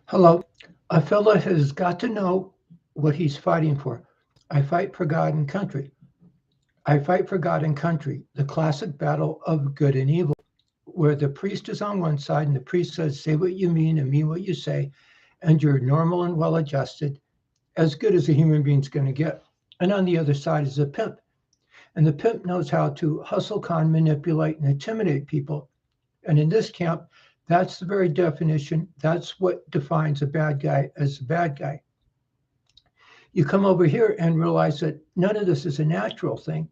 Hello. A fellow has got to know what he's fighting for. I fight for God and country. I fight for God and country, the classic battle of good and evil, where the priest is on one side and the priest says, say what you mean and mean what you say, and you're normal and well adjusted, as good as a human being's going to get. And on the other side is a pimp. And the pimp knows how to hustle, con, manipulate, and intimidate people. And in this camp, that's the very definition. That's what defines a bad guy as a bad guy. You come over here and realize that none of this is a natural thing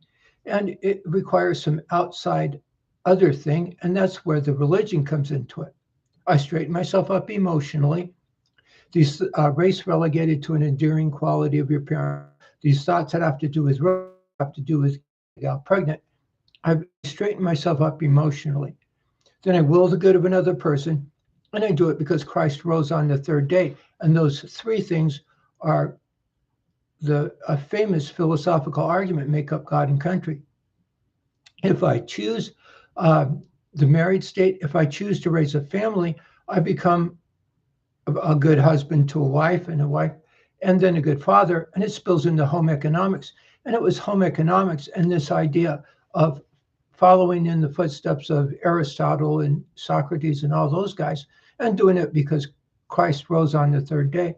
and it requires some outside other thing. And that's where the religion comes into it. I straighten myself up emotionally. These race relegated to an endearing quality of your parents. These thoughts that have to do with have to do with got pregnant. I straighten myself up emotionally. Then I will the good of another person, and I do it because Christ rose on the third day. And those three things are the a famous philosophical argument make up God and country. If I choose uh, the married state, if I choose to raise a family, I become a good husband to a wife and a wife, and then a good father, and it spills into home economics. And it was home economics and this idea of following in the footsteps of Aristotle and Socrates and all those guys, and doing it because Christ rose on the third day.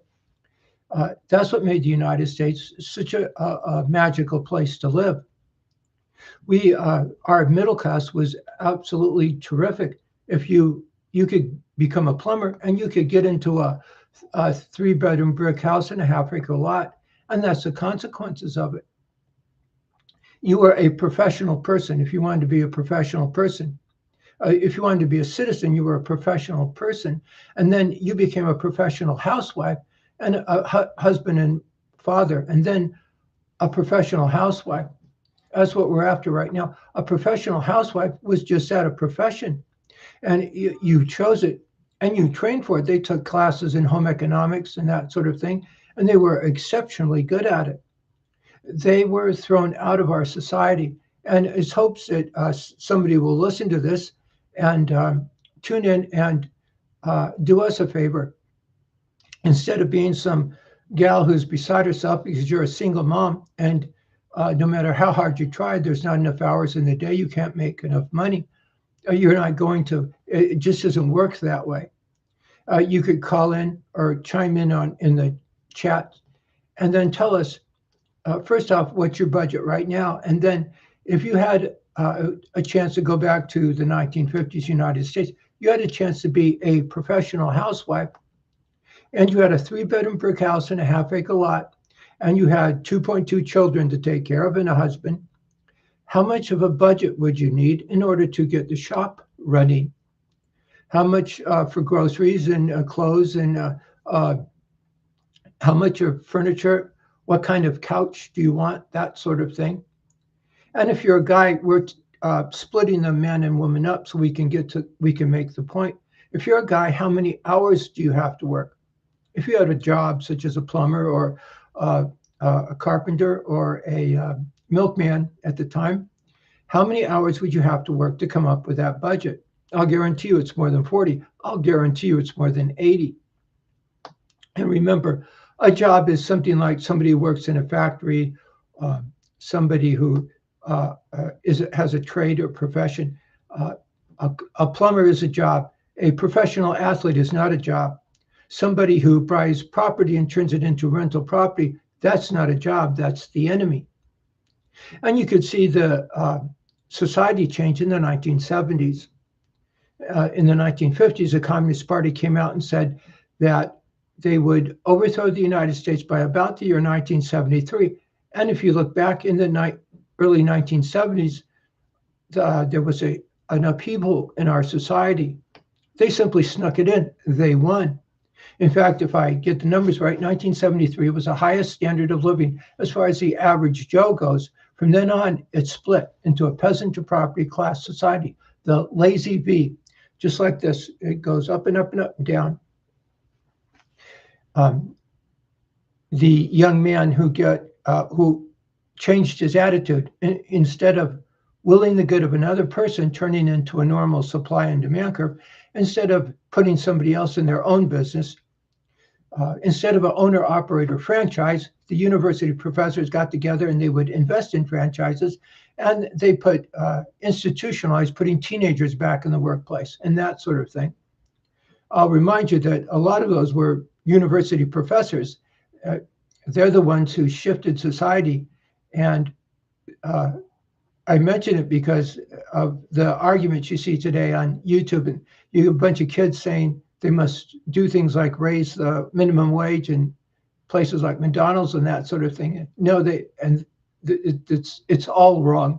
That's what made the United States such a magical place to live. Our middle class was absolutely terrific. If you could become a plumber and you could get into a three-bedroom brick house and a half-acre lot, and that's the consequences of it. You were a professional person if you wanted to be a professional person. If you wanted to be a citizen, you were a professional person, and then you became a professional housewife and a husband and father, and then a professional housewife. That's what we're after right now. A professional housewife was just that, a profession, and you chose it and you trained for it. They took classes in home economics and that sort of thing, and they were exceptionally good at it. They were thrown out of our society, and it's hopes that somebody will listen to this and tune in and do us a favor. Instead of being some gal who's beside herself because you're a single mom and no matter how hard you try, there's not enough hours in the day, you can't make enough money. You're not going to, it just doesn't work that way. You could call in or chime in on in the chat and then tell us, first off, what's your budget right now? And then if you had a chance to go back to the 1950s United States, you had a chance to be a professional housewife and you had a three-bedroom brick house and a half-acre lot, and you had 2.2 children to take care of and a husband, how much of a budget would you need in order to get the shop running? How much for groceries and clothes and how much of furniture? What kind of couch do you want? That sort of thing. And if you're a guy, we're splitting the man and woman up so we can make the point. If you're a guy, how many hours do you have to work? If you had a job such as a plumber or a carpenter or a milkman at the time, how many hours would you have to work to come up with that budget? I'll guarantee you it's more than 40. I'll guarantee you it's more than 80. And remember, a job is something like somebody who works in a factory, somebody who has a trade or profession. A plumber is a job. A professional athlete is not a job. Somebody who buys property and turns it into rental property, that's not a job, that's the enemy. And you could see the society change in the 1970s. In the 1950s, the Communist Party came out and said that they would overthrow the United States by about the year 1973. And if you look back in the early 1970s, there was an upheaval in our society. They simply snuck it in. They won. In fact, if I get the numbers right, 1973 was the highest standard of living as far as the average Joe goes. From then on, it split into a peasant to property class society, the lazy V, just like this. It goes up and up and up and down. The young man who changed his attitude instead of willing the good of another person, turning into a normal supply and demand curve, instead of putting somebody else in their own business, instead of an owner-operator franchise, the university professors got together and they would invest in franchises, and they put institutionalized putting teenagers back in the workplace and that sort of thing. I'll remind you that a lot of those were university professors. They're the ones who shifted society. And I mention it because of the arguments you see today on YouTube. And you have a bunch of kids saying they must do things like raise the minimum wage in places like McDonald's and that sort of thing. No, it's all wrong.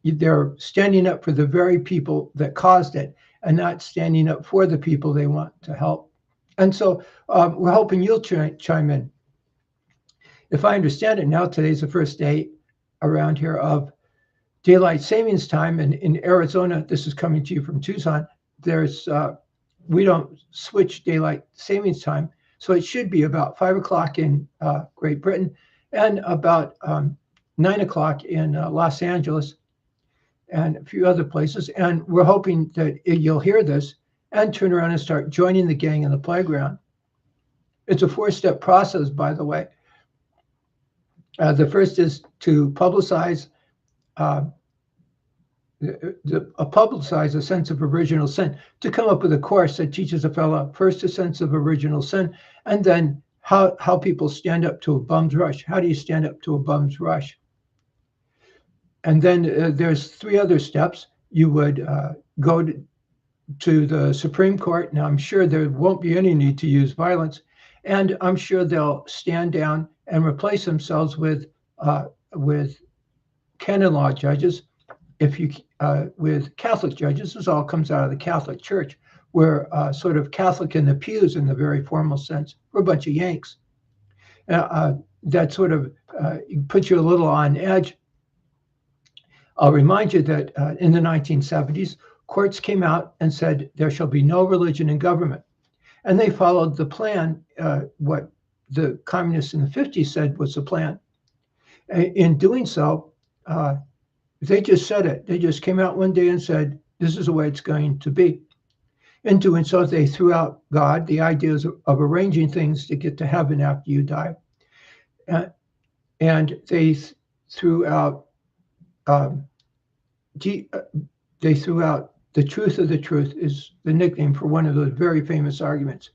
They're standing up for the very people that caused it and not standing up for the people they want to help. And so we're hoping you'll chime in. If I understand it now, today's the first day around here of daylight savings time. And in Arizona, this is coming to you from Tucson, we don't switch daylight savings time. So it should be about 5 o'clock in Great Britain and about 9 o'clock in Los Angeles and a few other places. And we're hoping that you'll hear this and turn around and start joining the gang in the playground. It's a 4-step process, by the way. The first is to publicize publicize a sense of original sin, to come up with a course that teaches a fellow first a sense of original sin, and then how people stand up to a bum's rush. How do you stand up to a bum's rush? And then there's 3 other steps. You would go to the Supreme Court. Now, I'm sure there won't be any need to use violence, and I'm sure they'll stand down and replace themselves with canon law judges. With Catholic judges, this all comes out of the Catholic Church. We're sort of Catholic in the pews in the very formal sense. We're a bunch of Yanks. That sort of puts you a little on edge. I'll remind you that in the 1970s, courts came out and said there shall be no religion in government. And they followed the plan, what the communists in the 50s said was the plan. In doing so, they just said it. They just came out one day and said, this is the way it's going to be. In doing so, they threw out God, the ideas of arranging things to get to heaven after you die. And they threw out the truth of the truth is the nickname for one of those very famous arguments.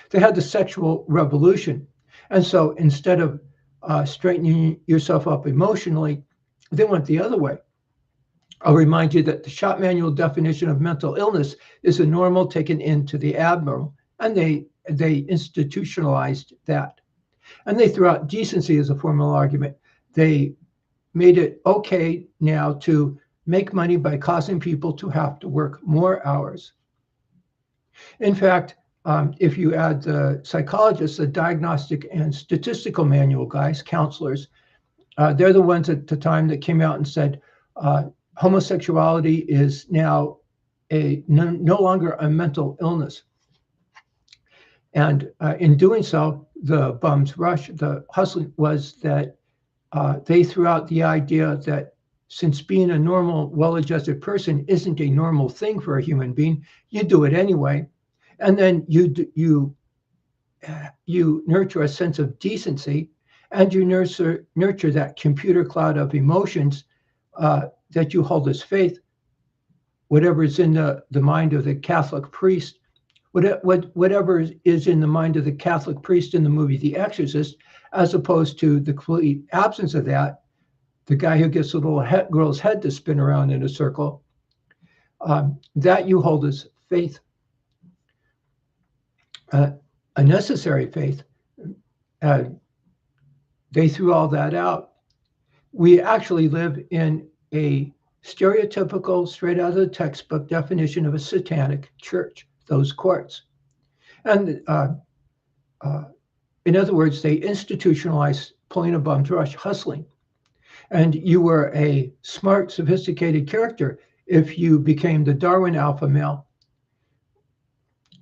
They had the sexual revolution. And so instead of straightening yourself up emotionally, they went the other way. I'll remind you that the shop manual definition of mental illness is the normal taken into the abnormal, and they institutionalized that. And they threw out decency as a formal argument. They made it okay now to make money by causing people to have to work more hours. In fact, if you add the psychologists, the diagnostic and statistical manual guys, counselors, they're the ones at the time that came out and said, homosexuality is now no longer a mental illness. And in doing so, the bum's rush, the hustling was that they threw out the idea that since being a normal, well-adjusted person isn't a normal thing for a human being, you do it anyway. And then you nurture a sense of decency, and you nurture that computer cloud of emotions that you hold as faith, whatever is in the mind of the Catholic priest, whatever is in the mind of the Catholic priest in the movie The Exorcist, as opposed to the complete absence of that, the guy who gets a little girl's head to spin around in a circle, that you hold as faith, a necessary faith. They threw all that out. We actually live in a stereotypical, straight out of the textbook definition of a satanic church, those courts. And in other words, they institutionalized pulling a bum's rush, hustling. And you were a smart, sophisticated character if you became the Darwin alpha male.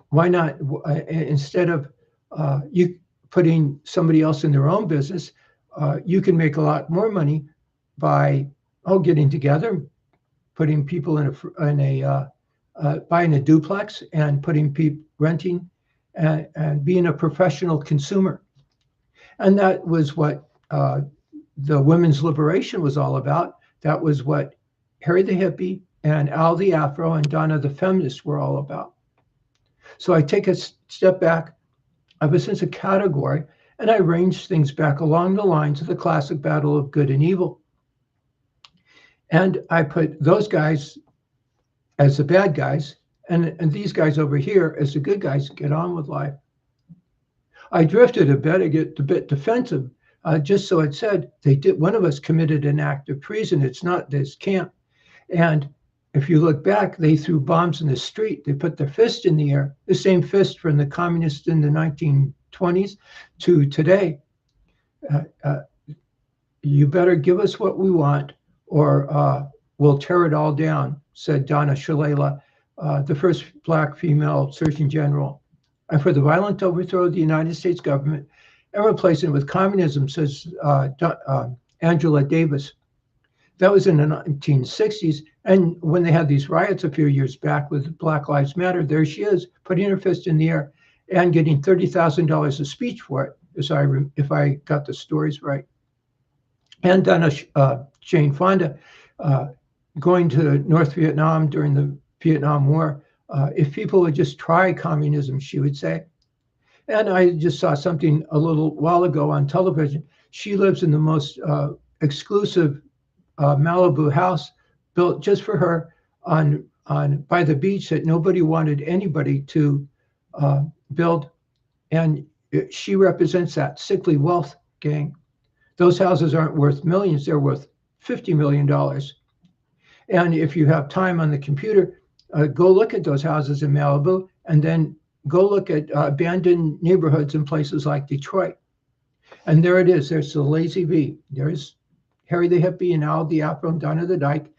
Why not, instead of you putting somebody else in their own business, you can make a lot more money by getting together, putting people in buying a duplex and putting people renting and being a professional consumer. And that was what the women's liberation was all about. That was what Harry the Hippie and Al the Afro and Donna the Feminist were all about. So I take a step back. I was in a category, and I arrange things back along the lines of the classic battle of good and evil. And I put those guys as the bad guys, and these guys over here as the good guys get on with life. I drifted a bit, I get a bit defensive, just so it said one of us committed an act of treason. It's not this camp. And if you look back, they threw bombs in the street. They put their fist in the air, the same fist from the communists in the 1920s to today. You better give us what we want, or we'll tear it all down, said Donna Shalala, the first Black female Surgeon General. And for the violent overthrow of the United States government and replacing it with communism, says Angela Davis. That was in the 1960s. And when they had these riots a few years back with Black Lives Matter, there she is, putting her fist in the air and getting $30,000 a speech for it, if I got the stories right. And Donna Jane Fonda, going to North Vietnam during the Vietnam War. If people would just try communism, she would say. And I just saw something a little while ago on television. She lives in the most exclusive Malibu house built just for her on by the beach that nobody wanted anybody to build. And she represents that sickly wealth gang. Those houses aren't worth millions, they're worth $50 million. And if you have time on the computer, go look at those houses in Malibu, and then go look at abandoned neighborhoods in places like Detroit. And there it is. There's the Lazy V. There's Harry the Hippie and Al the Afro and Donna the Dyke.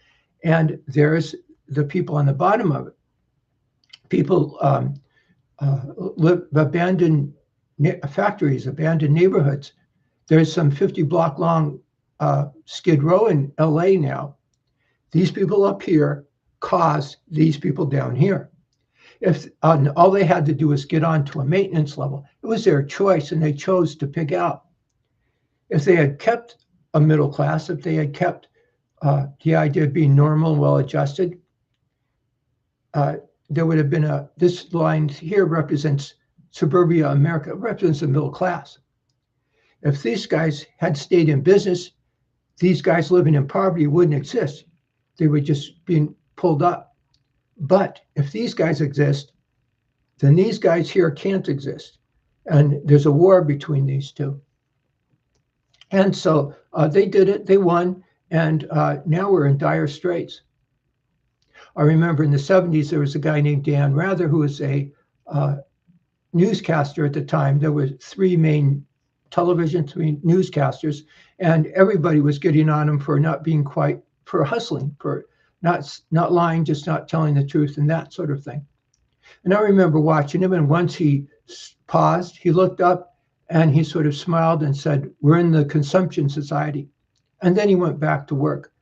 And there's the people on the bottom of it. People live abandoned factories, abandoned neighborhoods. There's some 50-block long Skid Row in LA now. These people up here caused these people down here. If all they had to do was get on to a maintenance level, it was their choice, and they chose to pick out. If they had kept a middle class, if they had kept the idea of being normal and well-adjusted, there would have been this line here represents suburbia America, represents the middle class. If these guys had stayed in business, these guys living in poverty wouldn't exist. They would just be pulled up. But if these guys exist, then these guys here can't exist. And there's a war between these two. And so they did it, they won, and now we're in dire straits. I remember in the 70s, there was a guy named Dan Rather, who was a newscaster at the time. There were three main three newscasters, and everybody was getting on him for not being for hustling, for not lying, just not telling the truth and that sort of thing. And I remember watching him, and once he paused, he looked up and he sort of smiled and said, "We're in the consumption society." And then he went back to work,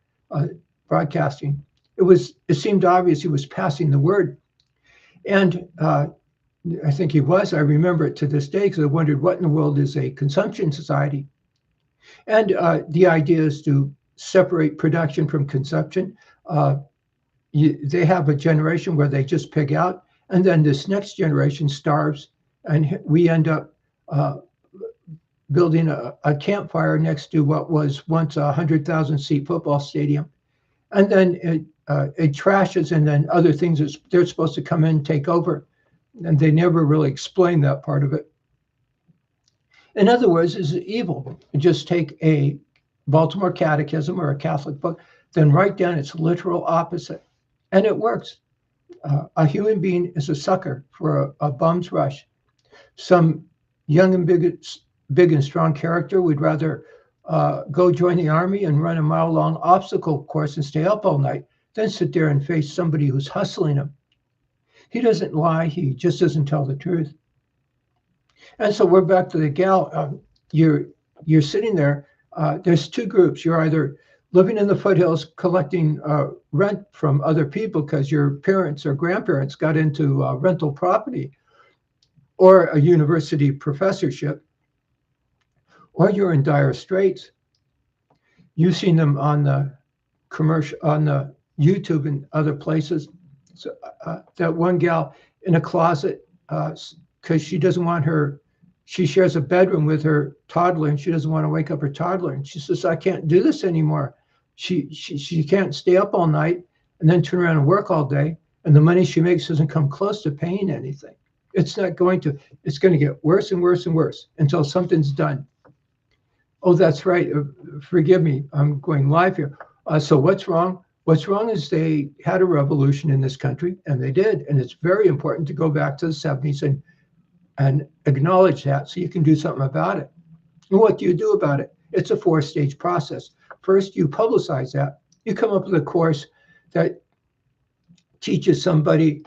broadcasting. It seemed obvious he was passing the word. And I think he was. I remember it to this day because I wondered what in the world is a consumption society. And the idea is to separate production from consumption. They have a generation where they just pig out, and then this next generation starves, and we end up building a campfire next to what was once a 100,000-seat football stadium. And then it trashes, and then other things they're supposed to come in and take over. And they never really explain that part of it. In other words, it's evil. Just take a Baltimore Catechism or a Catholic book, then write down its literal opposite. And it works. A human being is a sucker for a bum's rush. Some young and big and strong character would rather go join the army and run a mile-long obstacle course and stay up all night than sit there and face somebody who's hustling him. He doesn't lie. He just doesn't tell the truth. And so we're back to the gal. You're sitting there. There's two groups. You're either living in the foothills collecting rent from other people because your parents or grandparents got into rental property, or a university professorship, or you're in dire straits. You've seen them on the commercial, on the YouTube and other places. So, that one gal in a closet, because she doesn't want she shares a bedroom with her toddler, and she doesn't want to wake up her toddler. And she says, I can't do this anymore. She can't stay up all night and then turn around and work all day. And the money she makes doesn't come close to paying anything. It's going to get worse and worse and worse until something's done. Oh, that's right. Forgive me. I'm going live here. So what's wrong? What's wrong is they had a revolution in this country, and they did. And it's very important to go back to the 70s and acknowledge that so you can do something about it. And what do you do about it? It's a 4-stage process. First, you publicize that. You come up with a course that teaches somebody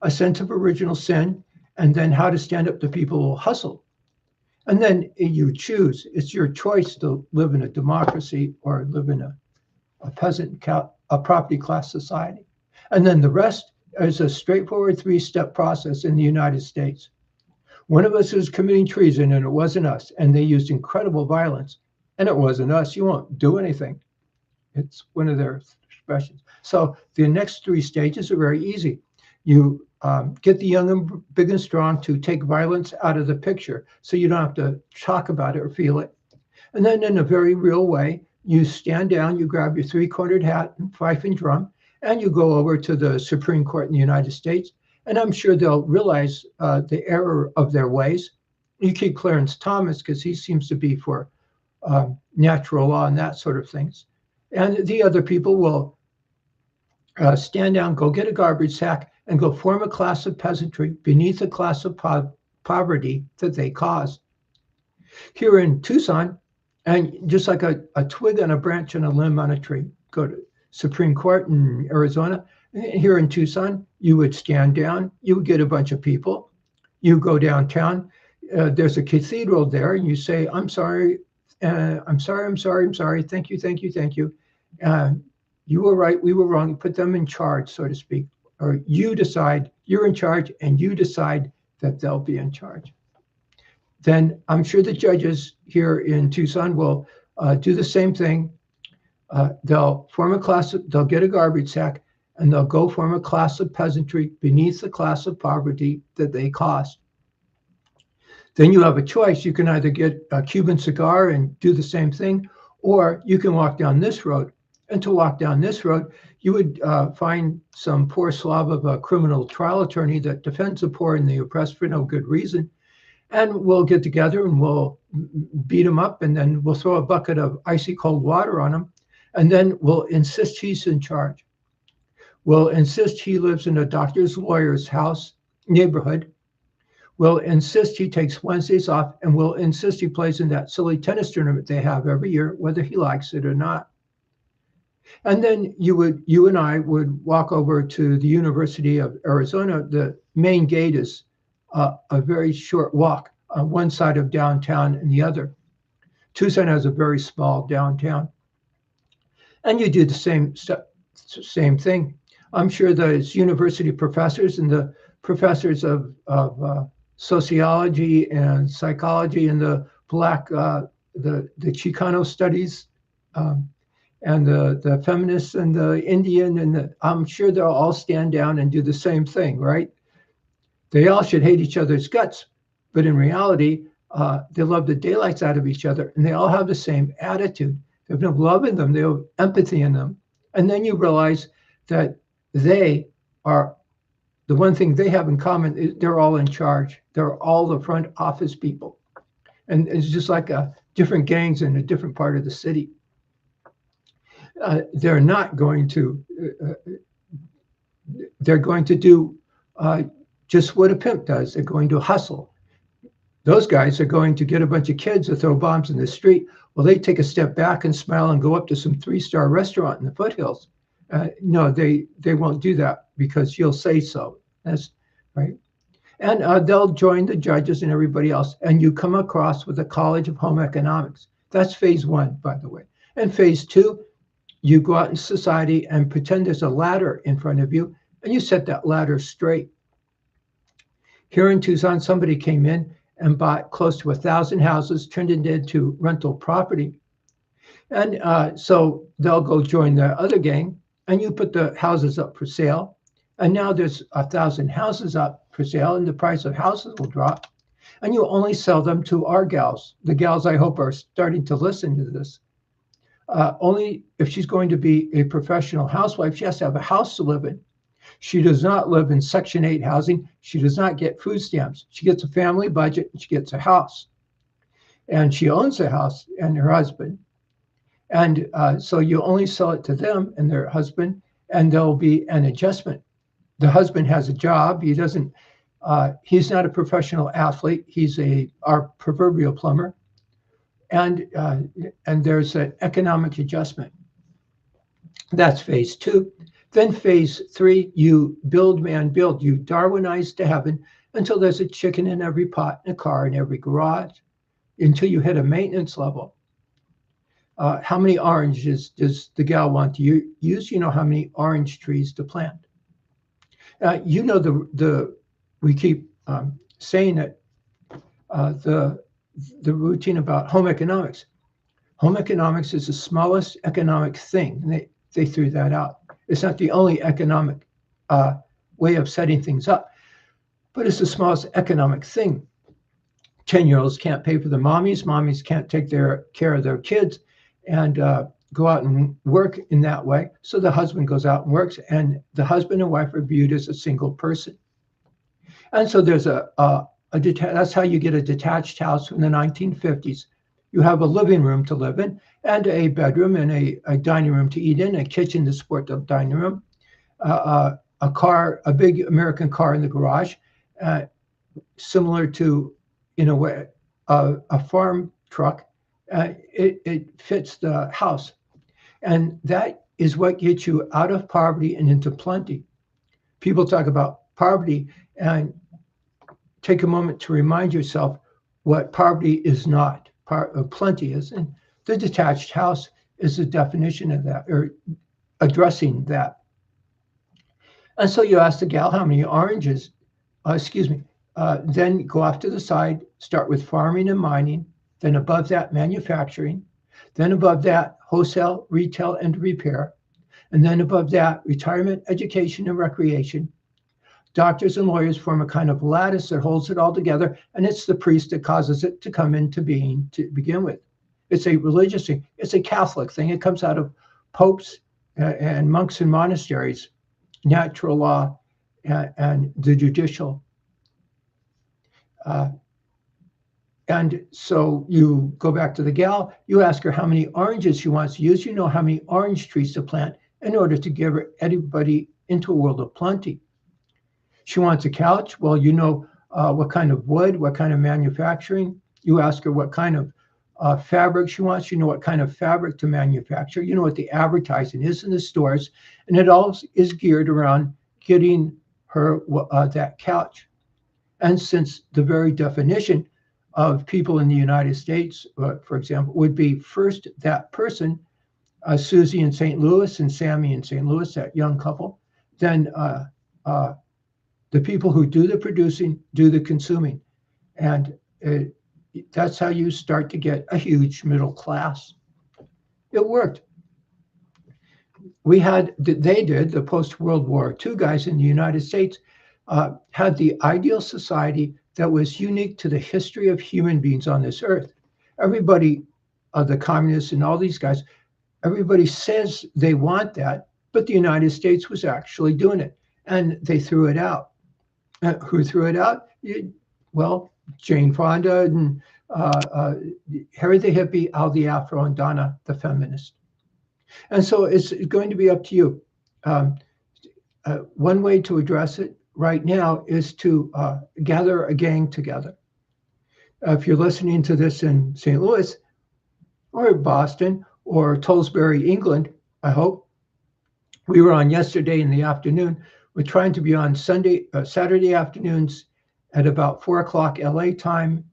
a sense of original sin, and then how to stand up to people who hustle. And then you choose. It's your choice to live in a democracy or live in a peasant, a property class society. And then the rest is a straightforward 3-step process in the United States. One of us is committing treason, and it wasn't us. And they used incredible violence, and it wasn't us. You won't do anything. It's one of their expressions. So the next 3 stages are very easy. You get the young and big and strong to take violence out of the picture, so you don't have to talk about it or feel it. And then in a very real way, you stand down, you grab your 3-cornered hat and fife and drum, and you go over to the Supreme Court in the United States. And I'm sure they'll realize the error of their ways. You keep Clarence Thomas, because he seems to be for natural law and that sort of things. And the other people will stand down, go get a garbage sack, and go form a class of peasantry beneath a class of poverty that they caused. Here in Tucson, and just like a twig on a branch on a limb on a tree, go to Supreme Court in Arizona. Here in Tucson, you would stand down, you would get a bunch of people, you go downtown, there's a cathedral there, and you say, I'm sorry, I'm sorry, thank you. You were right, we were wrong. Put them in charge, so to speak. Or you decide you're in charge, and you decide that they'll be in charge. Then I'm sure the judges here in Tucson will do the same thing. They'll form a class, they'll get a garbage sack, and they'll go form a class of peasantry beneath the class of poverty that they caused. Then you have a choice. You can either get a Cuban cigar and do the same thing, or you can walk down this road. And to walk down this road, you would find some poor slob of a criminal trial attorney that defends the poor and the oppressed for no good reason. And we'll get together and we'll beat him up, and then we'll throw a bucket of icy cold water on him. And then we'll insist he's in charge. We'll insist he lives in a doctor's lawyer's house neighborhood. We'll insist he takes Wednesdays off, and we'll insist he plays in that silly tennis tournament they have every year, whether he likes it or not. And then you and I would walk over to the University of Arizona. The main gate is a very short walk on one side of downtown and the other. Tucson has a very small downtown. And you do the same thing. I'm sure those university professors and the professors of sociology and psychology and the Chicano studies and the feminists and the Indian, and I'm sure they'll all stand down and do the same thing, right? They all should hate each other's guts, but in reality, they love the daylights out of each other, and they all have the same attitude. They have no love in them, they have empathy in them. And then you realize that they are, the one thing they have in common is they're all in charge. They're all the front office people. And it's just like different gangs in a different part of the city. They're not going to, they're going to do just what a pimp does. They're going to hustle. Those guys are going to get a bunch of kids to throw bombs in the street. Well, they take a step back and smile and go up to some 3-star restaurant in the foothills. No, they won't do that because you'll say so. That's right. And they'll join the judges and everybody else. And you come across with a College of Home Economics. That's phase 1, by the way. And phase 2, you go out in society and pretend there's a ladder in front of you, and you set that ladder straight. Here in Tucson, somebody came in and bought close to 1,000 houses, turned it into rental property. And so they'll go join the other gang, and you put the houses up for sale. And now there's 1,000 houses up for sale, and the price of houses will drop. And you only sell them to our gals. The gals, I hope, are starting to listen to this. Only if she's going to be a professional housewife, she has to have a house to live in. She does not live in Section 8 housing. She does not get food stamps. She gets a family budget, and she gets a house. And she owns the house and her husband. And so you only sell it to them and their husband, and there'll be an adjustment. The husband has a job. He doesn't, he's not a professional athlete. He's our proverbial plumber. And there's an economic adjustment. That's phase 2. Then phase 3, you build, man, build. You Darwinize to heaven until there's a chicken in every pot and a car in every garage, until you hit a maintenance level. How many oranges does the gal want to use? You know how many orange trees to plant. You know we keep saying that the routine about home economics. Home economics is the smallest economic thing. And they threw that out. It's not the only economic way of setting things up, but it's the smallest economic thing. 10-year-olds can't pay for their mommies. Mommies can't take care of their kids and go out and work in that way. So the husband goes out and works, and the husband and wife are viewed as a single person. And so there's that's how you get a detached house in the 1950s. You have a living room to live in, and a bedroom, and a dining room to eat in, a kitchen to support the dining room, a car, a big American car in the garage, similar to, in a way, a farm truck. It fits the house. And that is what gets you out of poverty and into plenty. People talk about poverty, and take a moment to remind yourself what poverty is not. Plenty is. And the detached house is the definition of that, or addressing that. And so you ask the gal how many oranges, then go off to the side, start with farming and mining, then above that, manufacturing, then above that, wholesale, retail, and repair, and then above that, retirement, education, and recreation. Doctors and lawyers form a kind of lattice that holds it all together, and it's the priest that causes it to come into being to begin with. It's a religious thing. It's a Catholic thing. It comes out of popes and monks in monasteries, natural law, and the judicial. And so you go back to the gal, you ask her how many oranges she wants to use. You know how many orange trees to plant in order to give everybody into a world of plenty. She wants a couch. Well, you know what kind of wood, what kind of manufacturing. You ask her what kind of fabric she wants. You know what kind of fabric to manufacture. You know what the advertising is in the stores. And it all is geared around getting her that couch. And since the very definition of people in the United States, for example, would be first that person, Susie in St. Louis and Sammy in St. Louis, that young couple, then the people who do the producing do the consuming. And that's how you start to get a huge middle class. It worked. The post-World War II guys in the United States had the ideal society that was unique to the history of human beings on this earth. Everybody, the communists and all these guys, everybody says they want that, but the United States was actually doing it, and they threw it out. Who threw it out? Well, Jane Fonda and Harry the hippie, Al the Afro, and Donna the feminist. And so it's going to be up to you. One way to address it right now is to gather a gang together. If you're listening to this in St. Louis or Boston or Tollsbury, England, I hope. We were on yesterday in the afternoon. We're trying to be on Saturday afternoons at about 4 o'clock LA time,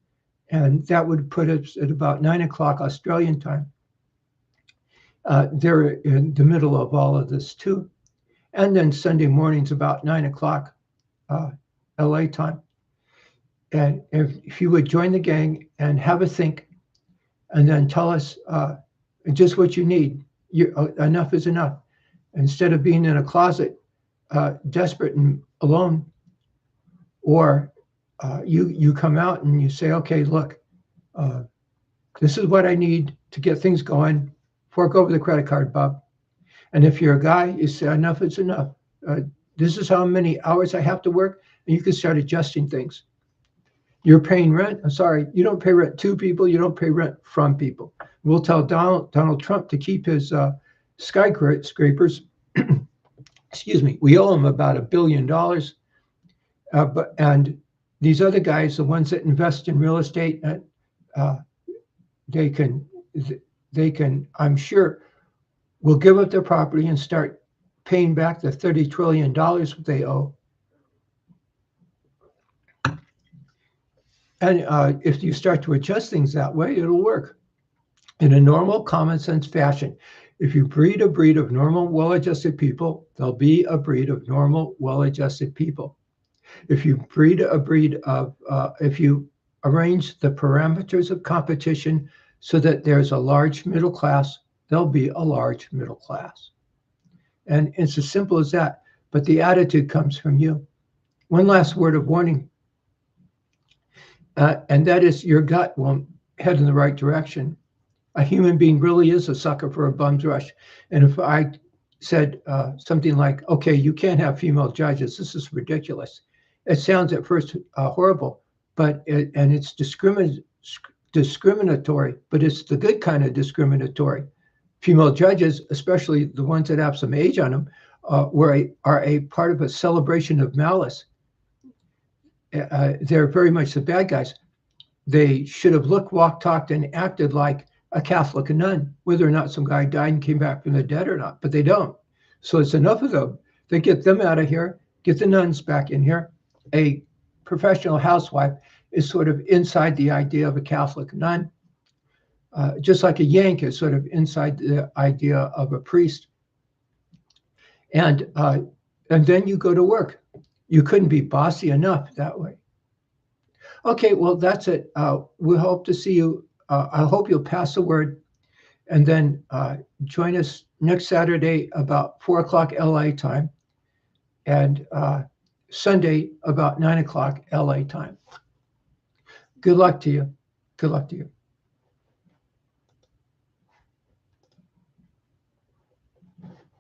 and that would put us at about 9 o'clock Australian time. They're in the middle of all of this too. And then Sunday mornings about 9 o'clock LA time. And if you would join the gang and have a think, and then tell us just what you need. Enough is enough. Instead of being in a closet, desperate and alone, or you come out and you say, okay, look, this is what I need to get things going. Fork over the credit card, Bob. And if you're a guy, you say, enough is enough. This is how many hours I have to work, and you can start adjusting things. You're paying rent. I'm sorry, you don't pay rent to people. You don't pay rent from people. We'll tell Donald Trump to keep his skyscrapers. Excuse me. We owe him about $1 billion. And these other guys, the ones that invest in real estate, they can, I'm sure, will give up their property and start paying back the $30 trillion they owe. And if you start to adjust things that way, it'll work in a normal, common sense fashion. If you breed a breed of normal, well-adjusted people, there'll be a breed of normal, well-adjusted people. If you breed a breed of, if you arrange the parameters of competition so that there's a large middle class, there'll be a large middle class. And it's as simple as that. But the attitude comes from you. One last word of warning. And that is your gut won't head in the right direction. A human being really is a sucker for a bum's rush. And if I said something like, okay, you can't have female judges, this is ridiculous. It sounds at first horrible, but it's discriminatory, but it's the good kind of discriminatory. Female judges, especially the ones that have some age on them, are a part of a celebration of malice. They're very much the bad guys. They should have looked, walked, talked, and acted like a Catholic nun, whether or not some guy died and came back from the dead or not, but they don't. So it's enough of them. They get them out of here, get the nuns back in here. A professional housewife is sort of inside the idea of a Catholic nun, just like a Yank is sort of inside the idea of a priest. And then you go to work. You couldn't be bossy enough that way. Okay, well, that's it. We hope to see you. I hope you'll pass the word, and then join us next Saturday about 4 o'clock LA time, and Sunday about 9 o'clock LA time. Good luck to you. Good luck to you.